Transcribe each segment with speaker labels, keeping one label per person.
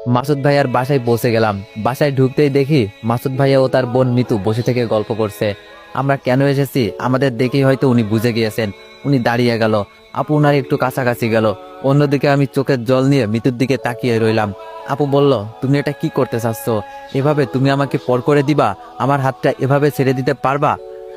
Speaker 1: মাসুদ ভাইয়ার বাসায় পৌঁছে গেলাম। বাসায় ঢুকতেই দেখি মাসুদ ভাইয়া ও তার বোন মিতু বসে থেকে গল্প করছে। আমরা কেন এসেছি আমাদের দেখেই হয়তো উনি বুঝে গিয়েছেন। উনি দাঁড়িয়ে গেল, আপু উনার একটু কাছাকাছি গেল। অন্যদিকে আমি চোখের জল নিয়ে মিতুর দিকে তাকিয়ে রইলাম। আপু বলল, তুমি এটা কি করতে চাচ্ছ? এভাবে তুমি আমাকে পর করে দিবা? আমার হাতটা এভাবে ছেড়ে দিতে পারবা?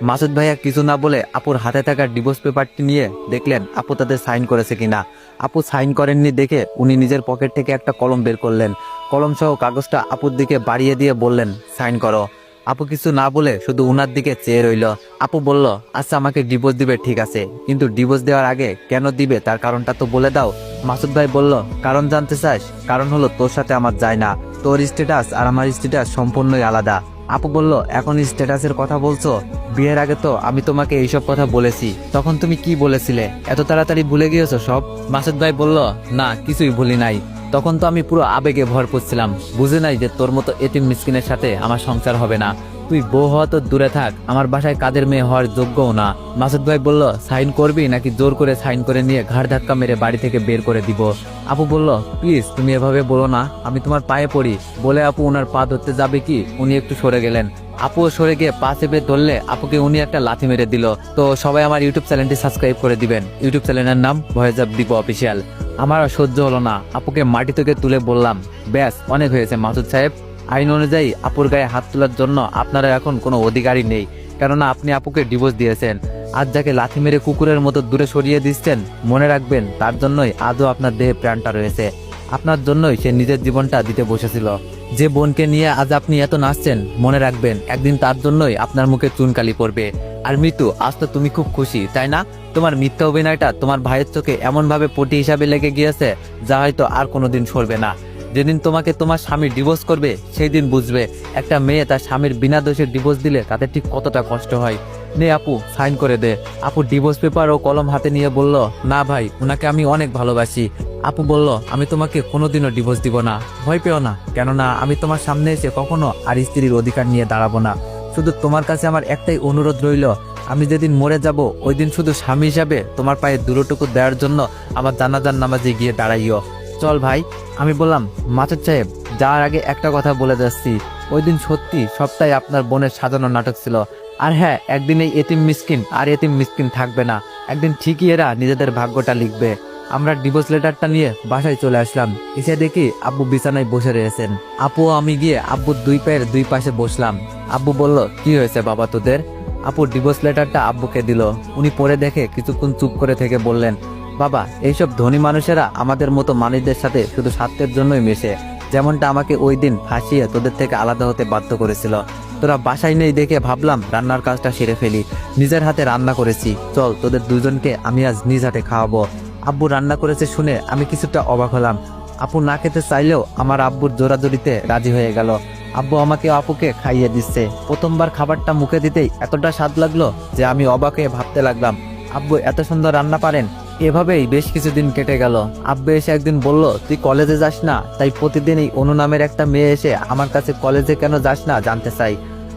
Speaker 1: মাসুদ ভাইয়া কিছু না বলে আপুর হাতে থাকা ডিভোর্স পেপারটি নিয়ে দেখলেন আপু তাদের সাইন করেছে কিনা। আপু সাইন করেননি দেখে উনি নিজের পকেট থেকে একটা কলম বের করলেন। কলম সহ কাগজটা আপুর দিকে বাড়িয়ে দিয়ে বললেন, সাইন করো। আপু কিছু না বলে শুধু উনার দিকে চেয়ে রইল। আপু বলল, আচ্ছা আমাকে ডিভোর্স দিবে ঠিক আছে, কিন্তু ডিভোর্স দেওয়ার আগে কেন দিবে তার কারণটা তো বলে দাও। মাসুদ ভাই বলল, কারণ জানতে চাস? কারণ হলো তোর সাথে আমার যায় না। তোর স্ট্যাটাস আর আমার স্ট্যাটাস সম্পূর্ণই আলাদা। আপু বলল, এখন স্ট্যাটাসের কথা বলছো? বিয়ের আগে তো আমি তোমাকে এইসব কথা বলেছি, তখন তুমি কি বলেছিলে? এত তাড়াতাড়ি ভুলে গিয়েছো সব? মাসুদ ভাই বলল, না কিছুই ভুলি নাই। তখন তো আমি পুরো আবেগে ভরপুর ছিলাম, বুঝে নাই যে তোর মতো এতিম মিসকিনের সাথে আমার সংসার হবে না। তুই বউ হওয়া তো দূরে থাক, আমার বাসায় কাজের মেয়ে হওয়ার যোগ্যও না। মাসুদ ভাই বলল, সাইন করবি নাকি জোর করে সাইন করে নিয়ে ঘাড় ধাক্কা মেরে বাড়ি থেকে বের করে দিব? আপু বলল, প্লিজ তুমি এভাবে বলো না, আমি তোমার পায়ে পড়ি। বলে আপু ওনার পা ধরতে যাবে কি উনি একটু সরে গেলেন। আপুও সরে গিয়ে পা চেপে ধরলে আপুকে উনি একটা লাথি মেরে দিল। তো সবাই আমার ইউটিউব চ্যানেলটি সাবস্ক্রাইব করে দিবেন। ইউটিউব চ্যানেলের নাম ভয়েস অফ দীপ অফিসিয়াল। আমার আর সহ্য হলো না, আপুকে মাটি থেকে তুলে বললাম, ব্যাস অনেক হয়েছে মাসুদ সাহেব। আইন অনুযায়ী আপুর গায়ে হাত তোলার জন্য আপনারা এখন কোনো অধিকারই নেই, কেননা আপনি আপুকে ডিভোর্স দিয়েছেন। আজ যাকে লাথি মেরে কুকুরের মতো দূরে সরিয়ে দিচ্ছেন, মনে রাখবেন তার জন্যই আজও আপনার দেহে প্রাণটা রয়েছে। আপনার জন্যই সে নিজের জীবনটা দিতে বসেছিল। যে বোনকে নিয়ে আজ আপনি এত নাচছেন, মনে রাখবেন একদিন তার জন্যই আপনার মুখে চুনকালি পড়বে। আর মৃত্যু, আজ তো তুমি খুব খুশি তাই না? তোমার মিথ্যা অভিনয়টা তোমার ভাইয়ের চোখে এমন ভাবে পটি হিসাবে লেগে গিয়েছে যা হয়তো আর কোনোদিন সরবে না। যেদিন তোমাকে তোমার স্বামী ডিভোর্স করবে সেই দিন বুঝবে একটা মেয়ে তার স্বামীর বিনা দোষে ডিভোর্স দিলে তাদের ঠিক কতটা কষ্ট হয়। নে আপু সাইন করে দে। আপু ডিভোর্স পেপার ও কলম হাতে নিয়ে বলল, না ভাই, ওনাকে আমি অনেক ভালোবাসি। আপু বলল, আমি তোমাকে কোনোদিনও ডিভোর্স দিব না, ভয় পেও না, কেননা আমি তোমার সামনে এসে কখনো আর স্ত্রীর অধিকার নিয়ে দাঁড়াবো না। শুধু তোমার কাছে আমার একটাই অনুরোধ রইল, আমি যেদিন মরে যাব ওই দিন শুধু স্বামী হিসাবে তোমার পায়ে দুটোটুকু দেওয়ার জন্য আমার জানাজার নামাজে গিয়ে দাঁড়াইও। চল ভাই। আমি বললাম, মাসুদ সাহেব যাওয়ার আগে একটা কথা বলে যাচ্ছি, ওই দিন সত্যি সবটাই আপনার বোনের সাজানো নাটক ছিল। আর হ্যাঁ, একদিন এই এতিম মিসকিন আর এতিম মিসকিন থাকবে না, একদিন ঠিকই এরা নিজেদের ভাগ্যটা লিখবে। আমরা ডিভোর্স লেটারটা নিয়ে বাসায় চলে আসলাম। এসে দেখি আব্বু বিছানায় বসে রয়েছেন। আপু আমি গিয়ে আব্বুর দুই পায়ের দুই পাশে বসলাম। আব্বু বলল, কি হয়েছে বাবা তোদের? আপু ডিভোর্স লেটারটা আব্বুকে দিল। উনি পড়ে দেখে কিছুক্ষণ চুপ করে থেকে বললেন, বাবা এইসব ধনী মানুষেরা আমাদের মতো মানুষদের সাথে শুধু স্বার্থের জন্যই মেশে, যেমনটা আমাকে ওই দিন ফাঁসিয়ে তোদের থেকে আলাদা হতে বাধ্য করেছিল। তোরা বাসায় নেই দেখে ভাবলাম রান্নার কাজটা সেরে ফেলি। নিজের হাতে রান্না করেছি, চল তোদের দুজনকে আমি আজ নিজ হাতে খাওয়াবো। আব্বু রান্না করেছে শুনে আমি কিছুটা অবাক হলাম। আপু না খেতে চাইলেও আমার আব্বুর জোরাজোরিতে রাজি হয়ে গেল। আব্বু আমাকে আপুকে খাইয়ে দিচ্ছে। প্রথমবার খাবারটা মুখে দিতেই এতটা স্বাদ লাগলো যে আমি অবাক হয়ে ভাবতে লাগলাম, আব্বু এত সুন্দর রান্না পারেন। এভাবেই বেশ কিছুদিন কেটে গেল। আব্বু এসে একদিন বলল, তুই কলেজে যাস না, তাই প্রতিদিন এই অনু নামের একটা মেয়ে এসে আমার কাছে কলেজে কেন যাস না জানতে চাই।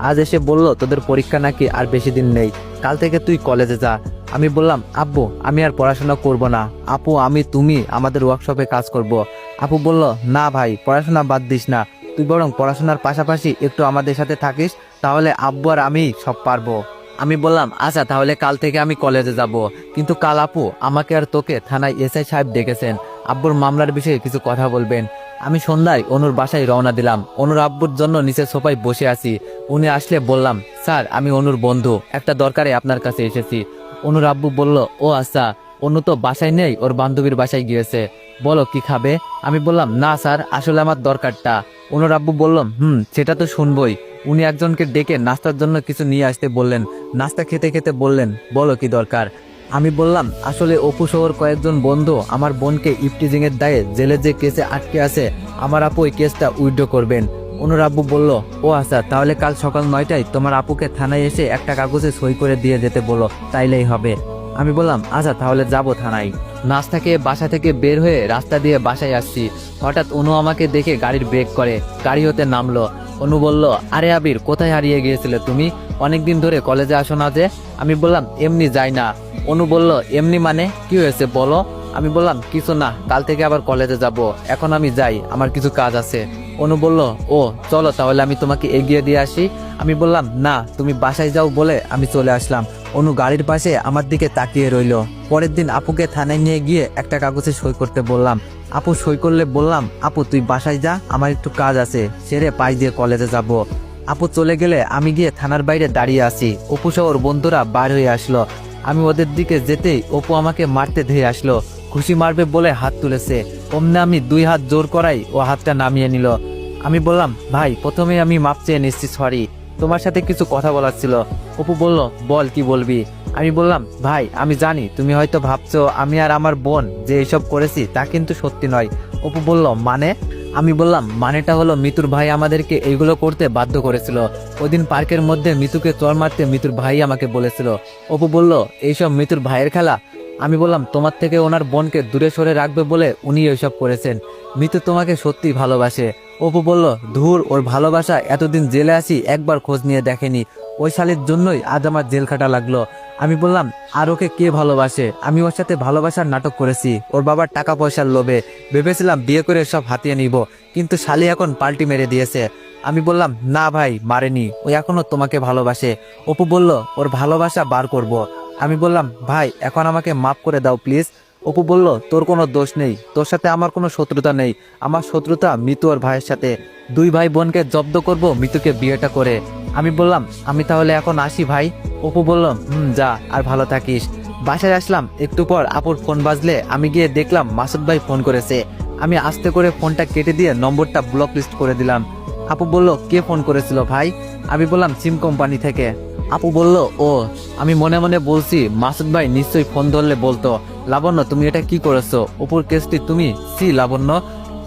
Speaker 1: আজ এসে বলল তোদের পরীক্ষা নাকি আর বেশি দিন নেই, কাল থেকে তুই কলেজে যা। আমি বললাম, আব্বু আমি আর পড়াশোনা করব না, আপু আমি তুমি আমাদের ওয়ার্কশপে কাজ করব। আপু বলল, না ভাই পড়াশোনা বাদ দিস না, তুই বরং পড়াশোনার পাশাপাশি একটু আমাদের সাথে থাকিস, তাহলে আব্বু আর আমি সব পারবো। আমি বললাম, আচ্ছা তাহলে কাল থেকে আমি কলেজে যাব। কিন্তু কাল আপু আমাকে আর তোকে থানায় এসআই সাহেব ডেকেছেন, আব্বুর মামলার বিষয়ে কিছু কথা বলবেন। আমি সন্ধ্যায় অনুর বাসায় রওনা দিলাম। অনুর আব্বুর জন্য নিচে সোফায় বসে আছি। উনি আসলে বললাম, স্যার আমি অনুর বন্ধু, একটা দরকারে আপনার কাছে এসেছি। অনুর আব্বু বলল, ও আচ্ছা, অনু তো বাসায় নেই, ওর বান্ধবীর বাসায় গিয়েছে, বলো কি খাবে? আমি বললাম, না স্যার আসলে আমার দরকারটা। অনুর আব্বু বলল, সেটা তো শুনবই। উনি একজনকে ডেকে নাস্তার জন্য কিছু নিয়ে আসতে বললেন। নাস্তা খেতে খেতে বললেন, বলো কি দরকার? আমি বললাম, আসলে অপু শহর কয়েকজন বন্ধু আমার বোনকে ইফটিজিং এর দায়ে জেলে যে কেসে আটকে আছে, আমার আপু ওই কেসটা উইথড্র করবেন। অনুর আব্বু বলল, ও আচ্ছা তাহলে কাল সকাল 9টায় তোমার আপুকে থানায় এসে একটা কাগজে সই করে দিয়ে যেতে বলো, তাইলেই হবে। আমি বললাম, আচ্ছা তাহলে যাবো থানায়। নাস্তা খেয়ে বাসা থেকে বের হয়ে রাস্তা দিয়ে বাসায় আসছি। হঠাৎ অনু আমাকে দেখে গাড়ির ব্রেক করে, গাড়ি হতে নামলো। অনু বলল, আরে আবির কোথায় হারিয়ে গিয়েছিলে তুমি? অনেকদিন ধরে কলেজে আসো না যে? আমি বললাম, এমনি যাই না। অনু বলল, এমনি মানে কি হয়েছে বলো? আমি বললাম কিছু না, কাল থেকে আবার কলেজে যাব, এখন আমি যাই, আমার কিছু কাজ আছে। অনু বলল, ও চলো তাহলে আমি তোমাকে এগিয়ে দিয়ে আসি। আমি বললাম না, তুমি বাসায় যাও বলে আমি চলে আসলাম। অনু গাড়ির পাশে আমার দিকে তাকিয়ে রইলো। পরের দিন আপুকে থানায় নিয়ে গিয়ে একটা কাগজে সই করতে বললাম। আপু সই করলে বললাম, আপু তুই বাসায় যা, আমার একটু কাজ আছে, সেরে পাই দিয়ে কলেজে যাব। আপু চলে গেলে আমি গিয়ে থানার বাইরে দাঁড়িয়ে আছি। অপু সহ ওর বন্ধুরা বার হয়ে আসলো। আমি ওদের দিকে যেতেই অপু আমাকে মারতে ধেয়ে আসলো। খুশি মারবে বলে হাত তুলেছে, অমনে আমি 2 হাত জোর করাই ও হাতটা নামিয়ে নিল। আমি বললাম, ভাই প্রথমে আমি মাপ চেয়ে নিচ্ছি, সরি, তোমার সাথে কিছু কথা বলার ছিল। অপু বলল, বল কি বলবি। আমি বললাম, ভাই আমি জানি তুমি হয়তো ভাবছো আমি আর আমার বোন যে এসব করেছি তা কিন্তু সত্যি নয়। অপু বলল, মানে? আমি বললাম, মানেটা হলো মিতুর ভাই আমাদেরকে এইগুলো করতে বাধ্য করেছিল। ওইদিন পার্কের মধ্যে মিতুকে চর মারতে মিতুর ভাই আমাকে বলেছিল। অপু বলল, এইসব মিতুর ভাইয়ের খেলা। আমি বললাম, তোমার থেকে ওনার বোনকে দূরে সরে রাখবে বলে উনি এইসব করেছেন। মিতু তোমাকে সত্যি ভালোবাসে। অপু বলল, ধুর, ওর ভালোবাসা, এতদিন জেলে আছি একবার খোঁজ নিয়ে দেখেনি, ওই শালির জন্যই আজ আমার জেল খাটা লাগলো। আমি বললাম, আর ওকে কে ভালোবাসে? আমি ওর সাথে ভালোবাসার নাটক করেছি ওর বাবার টাকা পয়সার লোভে। ভেবেছিলাম বিয়ে করে সব হাতিয়ে নিব, কিন্তু শালি এখন পাল্টি মেরে দিয়েছে। আমি বললাম, না ভাই, মারেনি, ও এখনো তোমাকে ভালোবাসে। অপু বলল, ওর ভালোবাসা বার করব। আমি বললাম, ভাই এখন আমাকে মাফ করে দাও প্লিজ। অপু বলল, তোর কোনো দোষ নেই, তোর সাথে আমার কোনো শত্রুতা নেই, আমার শত্রুতা মিতু ওর ভাইয়ের সাথে। 2 ভাই বোনকে জব্দ করব মিতুকে বিয়েটা করে। আমি বললাম, আমি তাহলে এখন আসি ভাই। অপু বলল, যা, আর ভালো থাকিস। বাসায় আসলাম, একটু পর আপুর ফোন বাজলে আমি গিয়ে দেখলাম মাসুদ ভাই ফোন করেছে। আমি আস্তে করে ফোনটা কেটে দিয়ে নম্বরটা ব্লক লিস্ট করে দিলাম। আপু বলল, কে ফোন করেছিল ভাই? আমি বললাম, সিম কোম্পানি থেকে। আপু বলল, ও। আমি মনে মনে বলছি, মাসুদ ভাই নিশ্চয়ই ফোন ধরলে বলতো, লাবণ্য তুমি এটা কি করেছো, অপুর কেসটি তুমি লাবণ্য।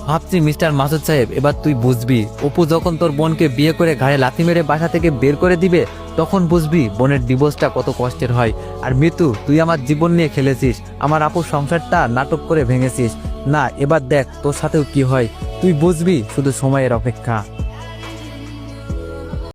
Speaker 1: ভাবছি, মিস্টার মাসুদ সাহেব, এবার তুই বুঝবি, অপু যখন তোর বোনকে বিয়ে করে ঘাড়ে লাথি মেরে বাসা থেকে বের করে দিবে, তখন বুঝবি বোনের ডিভোর্সটা কত কষ্টের হয়। আর মিতু, তুই আমার জীবন নিয়ে খেলেছিস, আমার আপুর সংসারটা নাটক করে ভেঙেছিস। না, এবার দেখ তোর সাথেও কি হয়, তুই বুঝবি, শুধু সময়ের অপেক্ষা।